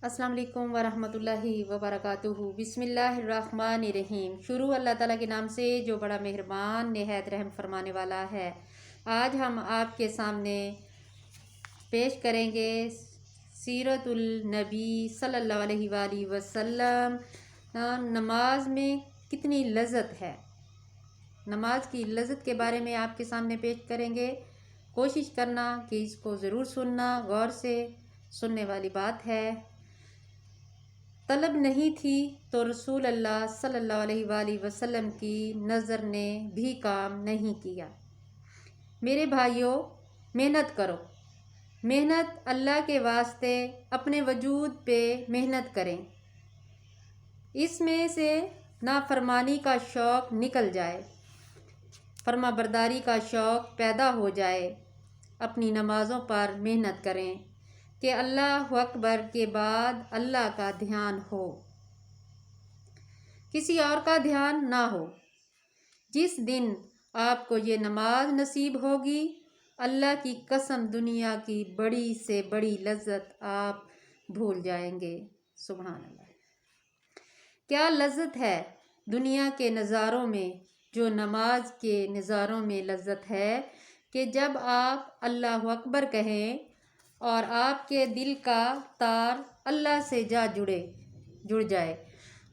السلام علیکم ورحمۃ اللہ وبرکاتہ۔ بسم اللہ الرحمن الرحیم۔ شروع اللہ تعالیٰ کے نام سے جو بڑا مہربان نہایت رحم فرمانے والا ہے۔ آج ہم آپ کے سامنے پیش کریں گے سیرت النبی صلی اللہ علیہ وآلہ وسلم۔ نماز میں کتنی لذت ہے، نماز کی لذت کے بارے میں آپ کے سامنے پیش کریں گے۔ کوشش کرنا کہ اس کو ضرور سننا، غور سے سننے والی بات ہے۔ طلب نہیں تھی تو رسول اللہ صلی اللہ علیہ وآلہ وسلم کی نظر نے بھی کام نہیں کیا۔ میرے بھائیوں، محنت کرو، محنت اللہ کے واسطے اپنے وجود پہ محنت کریں۔ اس میں سے نافرمانی کا شوق نکل جائے، فرما برداری کا شوق پیدا ہو جائے۔ اپنی نمازوں پر محنت کریں کہ اللہ اکبر کے بعد اللہ کا دھیان ہو، کسی اور کا دھیان نہ ہو۔ جس دن آپ کو یہ نماز نصیب ہوگی، اللہ کی قسم دنیا کی بڑی سے بڑی لذت آپ بھول جائیں گے۔ سبحان اللہ۔ کیا لذت ہے دنیا کے نظاروں میں، جو نماز کے نظاروں میں لذت ہے کہ جب آپ اللہ اکبر کہیں اور آپ کے دل کا تار اللہ سے جڑ جائے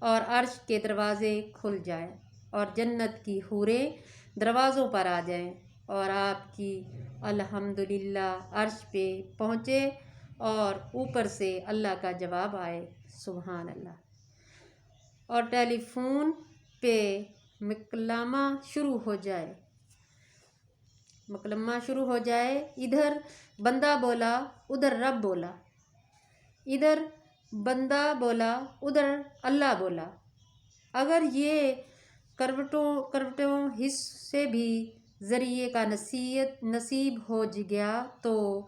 اور عرش کے دروازے کھل جائیں اور جنت کی حوریں دروازوں پر آ جائیں اور آپ کی الحمدللہ عرش پہ پہنچے اور اوپر سے اللہ کا جواب آئے۔ سبحان اللہ۔ اور ٹیلی فون پہ مکالمہ شروع ہو جائے، ادھر بندہ بولا ادھر رب بولا، ادھر بندہ بولا ادھر اللہ بولا۔ اگر یہ کروٹوں حصے بھی ذریعے کا نصیب ہو گیا تو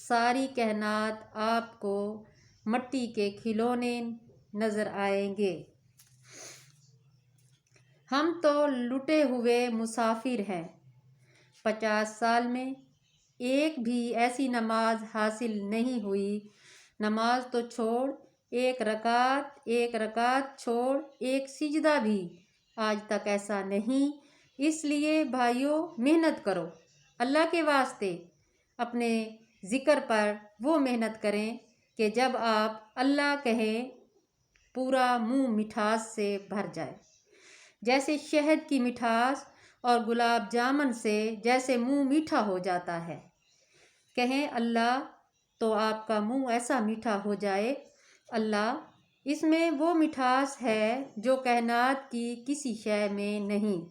ساری کائنات آپ کو مٹی کے کھلونے نظر آئیں گے۔ ہم تو لٹے ہوئے مسافر ہیں۔ 50 سال میں ایک بھی ایسی نماز حاصل نہیں ہوئی۔ نماز تو چھوڑ، ایک رکعت چھوڑ، ایک سجدہ بھی آج تک ایسا نہیں۔ اس لیے بھائیوں، محنت کرو اللہ کے واسطے۔ اپنے ذکر پر وہ محنت کریں کہ جب آپ اللہ کہیں پورا منہ مٹھاس سے بھر جائے، جیسے شہد کی مٹھاس اور گلاب جامن سے جیسے منہ میٹھا ہو جاتا ہے۔ کہیں اللہ تو آپ کا منہ ایسا میٹھا ہو جائے، اللہ اس میں وہ مٹھاس ہے جو کائنات کی کسی شے میں نہیں۔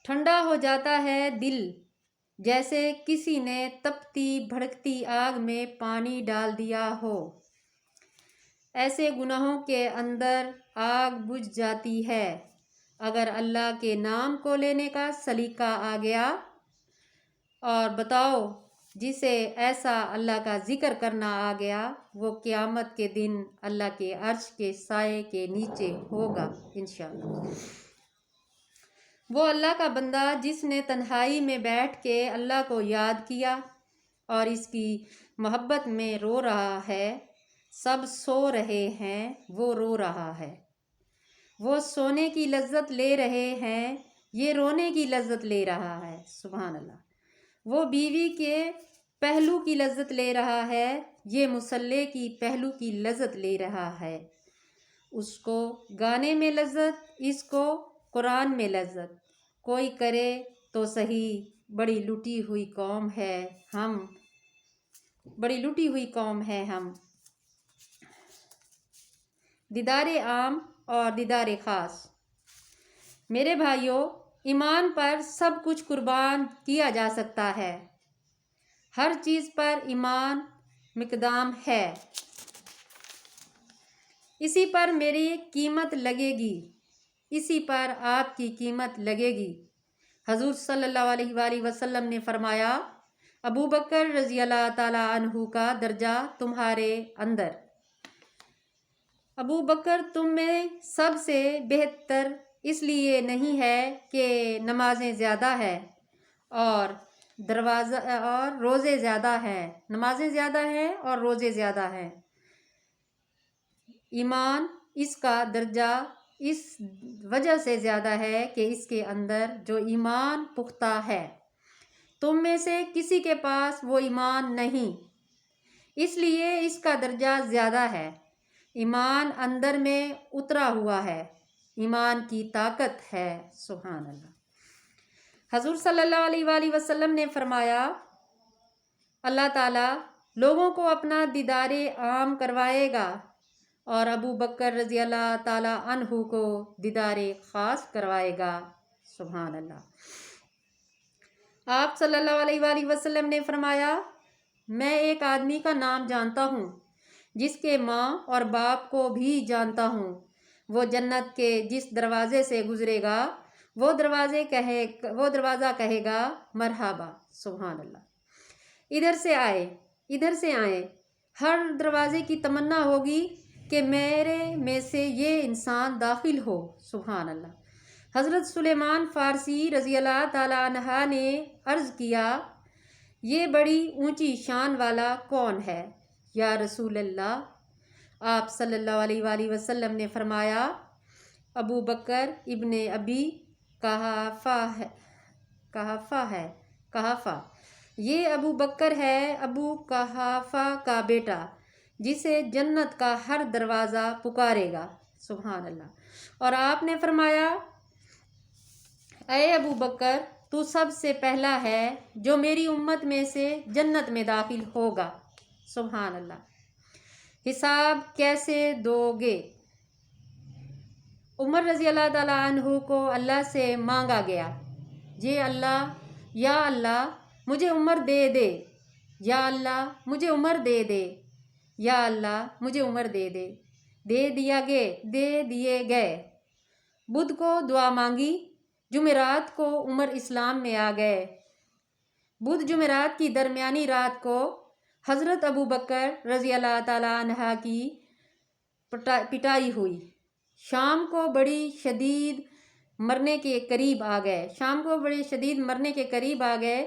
ٹھنڈا ہو جاتا ہے دل، جیسے کسی نے تپتی بھڑکتی آگ میں پانی ڈال دیا ہو۔ ایسے گناہوں کے اندر آگ بجھ جاتی ہے۔ اگر اللہ کے نام کو لینے کا سلیقہ آ گیا، اور بتاؤ جسے ایسا اللہ کا ذکر کرنا آ گیا، وہ قیامت کے دن اللہ کے عرش کے سائے کے نیچے ہوگا انشاءاللہ۔ وہ اللہ کا بندہ جس نے تنہائی میں بیٹھ کے اللہ کو یاد کیا اور اس کی محبت میں رو رہا ہے۔ سب سو رہے ہیں، وہ رو رہا ہے۔ وہ سونے کی لذت لے رہے ہیں، یہ رونے کی لذت لے رہا ہے۔ سبحان اللہ۔ وہ بیوی کے پہلو کی لذت لے رہا ہے، یہ مصلے کی پہلو کی لذت لے رہا ہے۔ اس کو گانے میں لذت، اس کو قرآن میں لذت۔ کوئی کرے تو صحیح، بڑی لٹی ہوئی قوم ہے ہم۔ دیدار عام اور دیدار خاص۔ میرے بھائیوں، ایمان پر سب کچھ قربان کیا جا سکتا ہے۔ ہر چیز پر ایمان مقدام ہے۔ اسی پر میری قیمت لگے گی، اسی پر آپ کی قیمت لگے گی۔ حضور صلی اللہ علیہ وآلہ وسلم نے فرمایا، ابو بکر رضی اللہ تعالیٰ عنہ کا درجہ تمہارے اندر۔ ابو بکر تم میں سب سے بہتر اس لیے نہیں ہے کہ نمازیں زیادہ ہیں اور روزے زیادہ ہیں، نمازیں زیادہ ہیں اور روزے زیادہ ہیں۔ ایمان اس کا درجہ اس وجہ سے زیادہ ہے کہ اس کے اندر جو ایمان پختہ ہے، تم میں سے کسی کے پاس وہ ایمان نہیں، اس لیے اس کا درجہ زیادہ ہے۔ ایمان اندر میں اترا ہوا ہے، ایمان کی طاقت ہے۔ سبحان اللہ۔ حضور صلی اللہ علیہ وآلہ وسلم نے فرمایا، اللہ تعالیٰ لوگوں کو اپنا دیدار عام کروائے گا اور ابو بکر رضی اللہ تعالیٰ عنہ کو دیدار خاص کروائے گا۔ سبحان اللہ۔ آپ صلی اللہ علیہ وآلہ وسلم نے فرمایا، میں ایک آدمی کا نام جانتا ہوں جس کے ماں اور باپ کو بھی جانتا ہوں، وہ جنت کے جس دروازے سے گزرے گا وہ دروازہ کہے گا مرحبا۔ سبحان اللہ۔ ادھر سے آئیں، ہر دروازے کی تمنا ہوگی کہ میرے میں سے یہ انسان داخل ہو۔ سبحان اللہ۔ حضرت سلیمان فارسی رضی اللہ تعالیٰ عنہ نے عرض کیا، یہ بڑی اونچی شان والا کون ہے یا رسول اللہ؟ آپ صلی اللہ علیہ وآلہ وسلم نے فرمایا، ابو بکر ابن ابی قحافہ۔ یہ ابو بکر ہے، ابو قحافہ کا بیٹا، جسے جنت کا ہر دروازہ پکارے گا۔ سبحان اللہ۔ اور آپ نے فرمایا، اے ابو بکر، تو سب سے پہلا ہے جو میری امت میں سے جنت میں داخل ہوگا۔ سبحان اللہ۔ حساب کیسے دو گے؟ عمر رضی اللہ تعالیٰ عنہ کو اللہ سے مانگا گیا، یا اللہ مجھے عمر دے دے، یا اللہ مجھے عمر دے دے، یا اللہ مجھے عمر دے دے۔ دے دیے گئے۔ بدھ کو دعا مانگی، جمعرات کو عمر اسلام میں آ گئے۔ بدھ جمعرات کی درمیانی رات کو حضرت ابو بکر رضی اللہ تعالیٰ عنہ کی پٹائی ہوئی۔ شام کو بڑی شدید مرنے کے قریب آ گئے،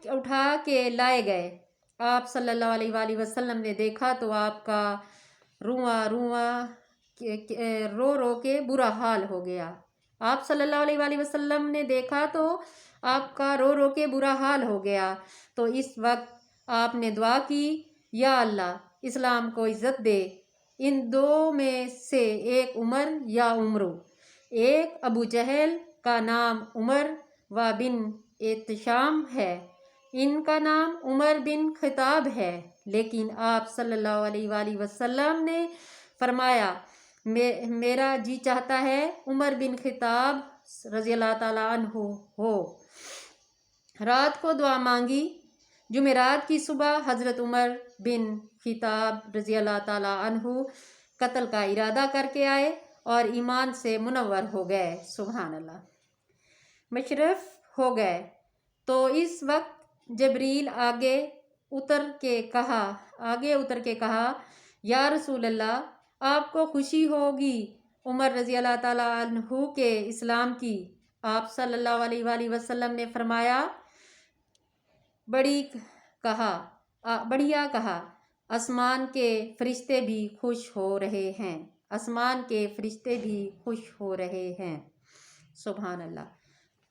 اٹھا کے لائے گئے۔ آپ صلی اللہ علیہ وآلہ وسلم نے دیکھا تو آپ کا رو کے برا حال ہو گیا۔ آپ صلی اللہ علیہ وآلہ وسلم نے دیکھا تو آپ کا رو کے برا حال ہو گیا، تو اس وقت آپ نے دعا کی، یا اللہ اسلام کو عزت دے۔ ان دو میں سے ایک عمر یا عمرو، ایک ابو جہل کا نام عمر و بن احتشام ہے، ان کا نام عمر بن خطاب ہے، لیکن آپ صلی اللہ علیہ وآلہ وسلم نے فرمایا، میرا جی چاہتا ہے عمر بن خطاب رضی اللہ تعالیٰ عنہ ہو۔ رات کو دعا مانگی، جمعرات کی صبح حضرت عمر بن خطاب رضی اللہ تعالیٰ عنہ قتل کا ارادہ کر کے آئے اور ایمان سے منور ہو گئے۔ سبحان اللہ۔ مشرف ہو گئے تو اس وقت جبریل آگے اتر کے کہا، یا رسول اللہ آپ کو خوشی ہوگی عمر رضی اللہ تعالیٰ عنہ کے اسلام کی۔ آپ صلی اللہ علیہ وآلہ وسلم نے فرمایا، بڑھیا کہا، آسمان کے فرشتے بھی خوش ہو رہے ہیں، آسمان کے فرشتے بھی خوش ہو رہے ہیں۔ سبحان اللہ۔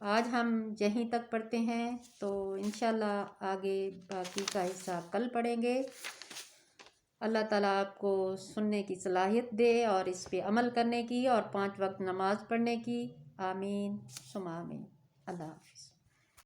آج ہم یہیں تک پڑھتے ہیں، تو انشاءاللہ آگے باقی کا حصہ کل پڑھیں گے۔ اللہ تعالیٰ آپ کو سننے کی صلاحیت دے اور اس پہ عمل کرنے کی اور 5 وقت نماز پڑھنے کی۔ آمین ثم آمین۔ اللہ حافظ۔